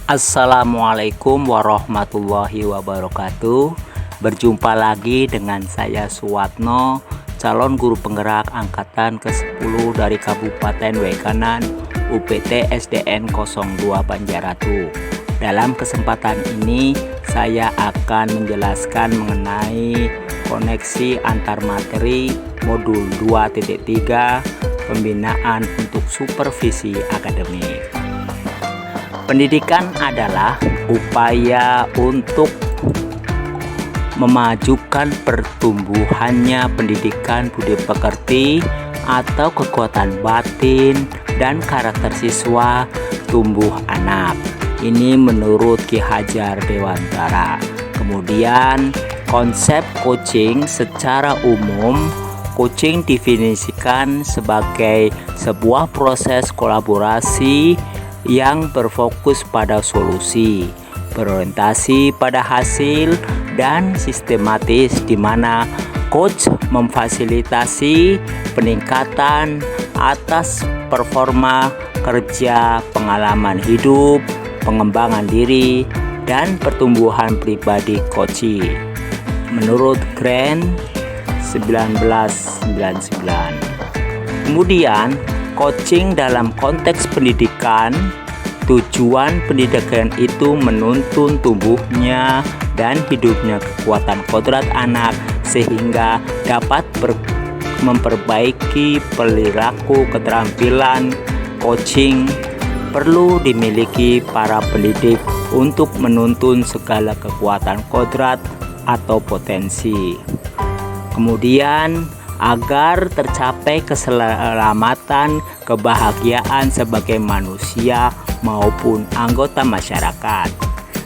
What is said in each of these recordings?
Assalamualaikum warahmatullahi wabarakatuh. Berjumpa lagi dengan saya Suwatno, calon guru penggerak angkatan ke-10 dari Kabupaten Wekanan, UPT SDN 02 Banjaratu. Dalam kesempatan ini saya akan menjelaskan mengenai koneksi antar materi modul 2.3 pembinaan untuk supervisi akademik. Pendidikan adalah upaya untuk memajukan pertumbuhannya pendidikan budi pekerti atau kekuatan batin dan karakter siswa tumbuh anak. Ini menurut Ki Hajar Dewantara. Kemudian konsep coaching secara umum, coaching definisikan sebagai sebuah proses kolaborasi yang berfokus pada solusi, berorientasi pada hasil, dan sistematis, di mana coach memfasilitasi peningkatan atas performa kerja, pengalaman hidup, pengembangan diri, dan pertumbuhan pribadi coachee. Menurut Grant 1999. Kemudian coaching dalam konteks pendidikan, tujuan pendidikan itu menuntun tumbuhnya dan hidupnya kekuatan kodrat anak sehingga dapat memperbaiki perilaku. Keterampilan coaching perlu dimiliki para pendidik untuk menuntun segala kekuatan kodrat atau potensi. Kemudian agar tercapai keselamatan, kebahagiaan sebagai manusia maupun anggota masyarakat.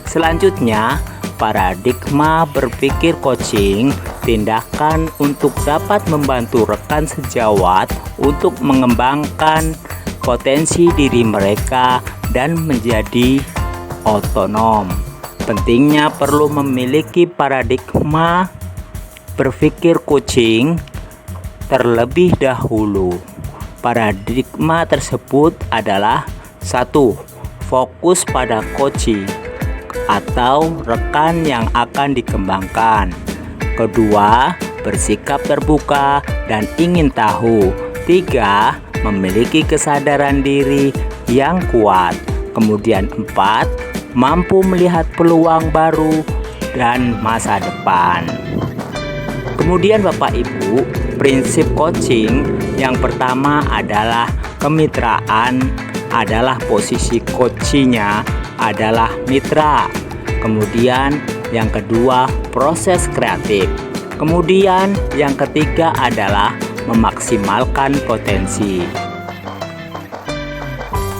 Selanjutnya, paradigma berpikir coaching, tindakan untuk dapat membantu rekan sejawat untuk mengembangkan potensi diri mereka dan menjadi otonom. Pentingnya perlu memiliki paradigma berpikir coaching terlebih dahulu. Paradigma tersebut adalah: 1. Fokus pada coachee atau rekan yang akan dikembangkan. Kedua, bersikap terbuka dan ingin tahu. 3. Memiliki kesadaran diri yang kuat. Kemudian 4. Mampu melihat peluang baru dan masa depan. Kemudian Bapak Ibu, prinsip coaching yang pertama adalah kemitraan, adalah posisi coachee-nya adalah mitra. Kemudian yang kedua, proses kreatif. Kemudian yang ketiga adalah memaksimalkan potensi.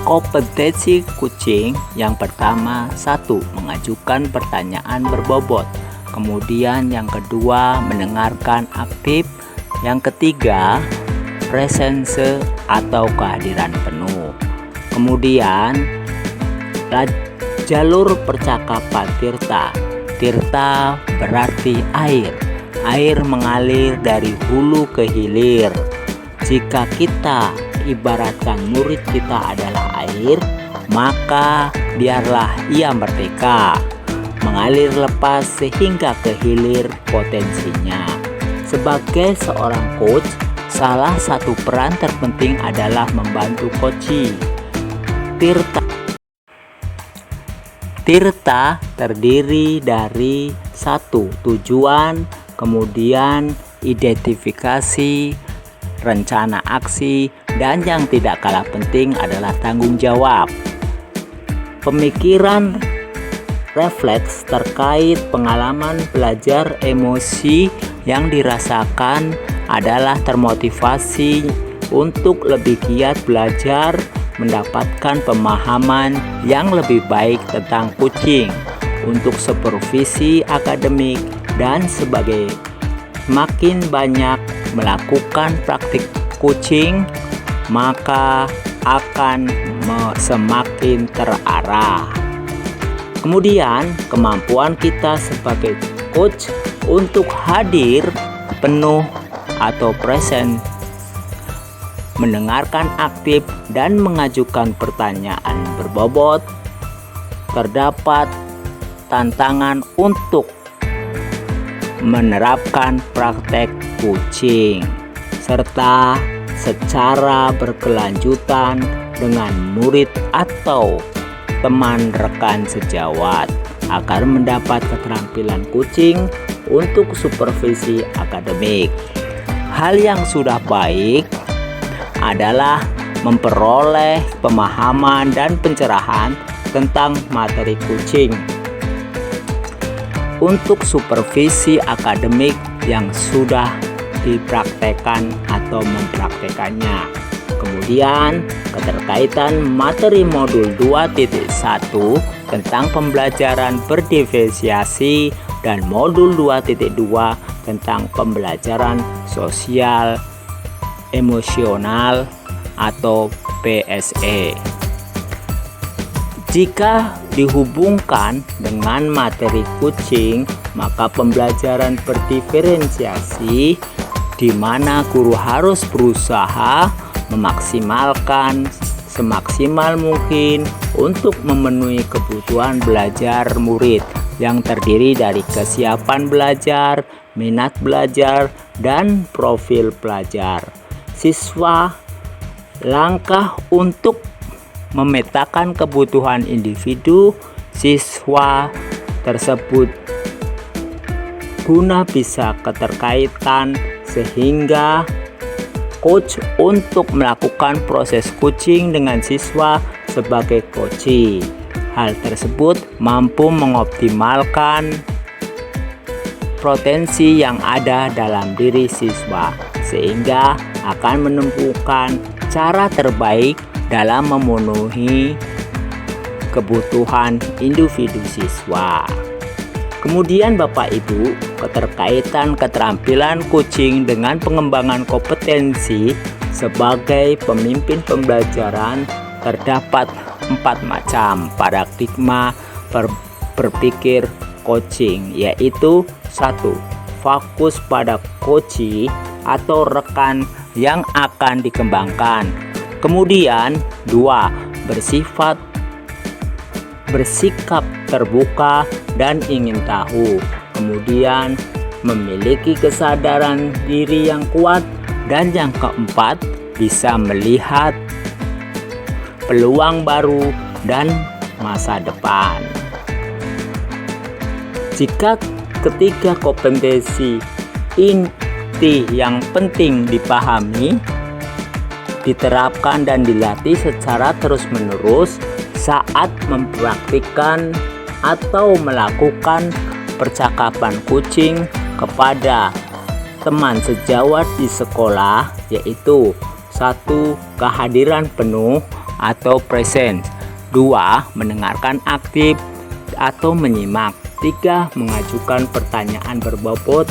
Kompetensi coaching yang pertama: 1. Mengajukan pertanyaan berbobot. Kemudian yang kedua, mendengarkan aktif. Yang ketiga, presence atau kehadiran penuh. Kemudian jalur percakapan tirta. Tirta berarti air. Air mengalir dari hulu ke hilir. Jika kita ibaratkan murid kita adalah air, maka biarlah ia merdeka, mengalir lepas sehingga ke hilir potensinya. Sebagai seorang coach, salah satu peran terpenting adalah membantu coachee. Tirta terdiri dari 1. Tujuan, kemudian identifikasi, rencana aksi, dan yang tidak kalah penting adalah tanggung jawab. Pemikiran refleks terkait pengalaman belajar, emosi yang dirasakan adalah termotivasi untuk lebih giat belajar, mendapatkan pemahaman yang lebih baik tentang coaching untuk supervisi akademik, dan sebagai semakin banyak melakukan praktik coaching, maka akan semakin terarah. Kemudian kemampuan kita sebagai coach untuk hadir penuh atau present mendengarkan aktif dan mengajukan pertanyaan berbobot terdapat tantangan untuk menerapkan praktek kucing serta secara berkelanjutan dengan murid atau teman rekan sejawat agar mendapat keterampilan kucing untuk supervisi akademik. Hal yang sudah baik adalah memperoleh pemahaman dan pencerahan tentang materi kucing untuk supervisi akademik yang sudah dipraktekkan atau mempraktekannya. Kemudian keterkaitan materi modul 2.1 tentang pembelajaran berdiferensiasi dan modul 2.2 tentang pembelajaran sosial emosional atau PSE. Jika dihubungkan dengan materi kucing, maka pembelajaran berdiferensiasi di mana guru harus berusaha memaksimalkan semaksimal mungkin untuk memenuhi kebutuhan belajar murid yang terdiri dari kesiapan belajar, minat belajar, dan profil pelajar siswa. Langkah untuk memetakan kebutuhan individu siswa tersebut guna bisa keterkaitan sehingga coach untuk melakukan proses coaching dengan siswa sebagai coachee. Hal tersebut mampu mengoptimalkan potensi yang ada dalam diri siswa sehingga akan menemukan cara terbaik dalam memenuhi kebutuhan individu siswa. Kemudian Bapak Ibu, keterkaitan keterampilan kucing dengan pengembangan kompetensi sebagai pemimpin pembelajaran terdapat 4 macam paradigma berpikir coaching, yaitu 1. Fokus pada coachee atau rekan yang akan dikembangkan. Kemudian 2. Bersikap terbuka dan ingin tahu. Kemudian memiliki kesadaran diri yang kuat. Dan yang keempat, bisa melihat peluang baru dan masa depan. Jika ketiga kompetensi inti yang penting dipahami, diterapkan dan dilatih secara terus-menerus saat mempraktikkan atau melakukan percakapan kucing kepada teman sejawat di sekolah, yaitu 1. Kehadiran penuh atau presence. 2. Mendengarkan aktif atau menyimak. 3. Mengajukan pertanyaan berbobot.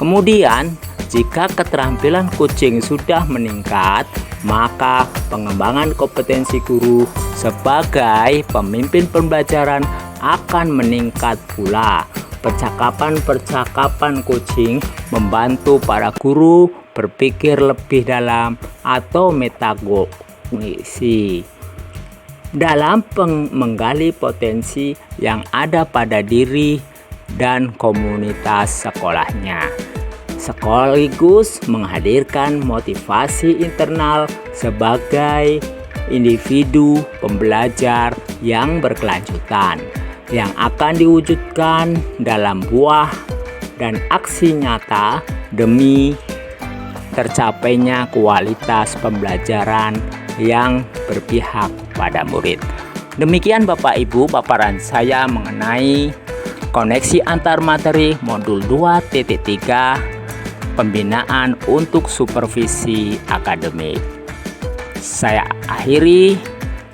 Kemudian jika keterampilan kucing sudah meningkat, maka pengembangan kompetensi guru sebagai pemimpin pembelajaran akan meningkat pula. Percakapan-percakapan kucing membantu para guru berpikir lebih dalam atau metakognisi dalam menggali potensi yang ada pada diri dan komunitas sekolahnya, sekaligus menghadirkan motivasi internal sebagai individu pembelajar yang berkelanjutan yang akan diwujudkan dalam buah dan aksi nyata demi tercapainya kualitas pembelajaran yang berpihak pada murid. Demikian Bapak Ibu paparan saya mengenai koneksi antar materi modul 2.3 pembinaan untuk supervisi akademik. Saya akhiri.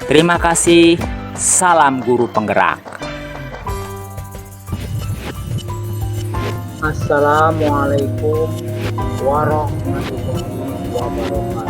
Terima kasih. Salam guru penggerak. Assalamualaikum warahmatullahi wabarakatuh.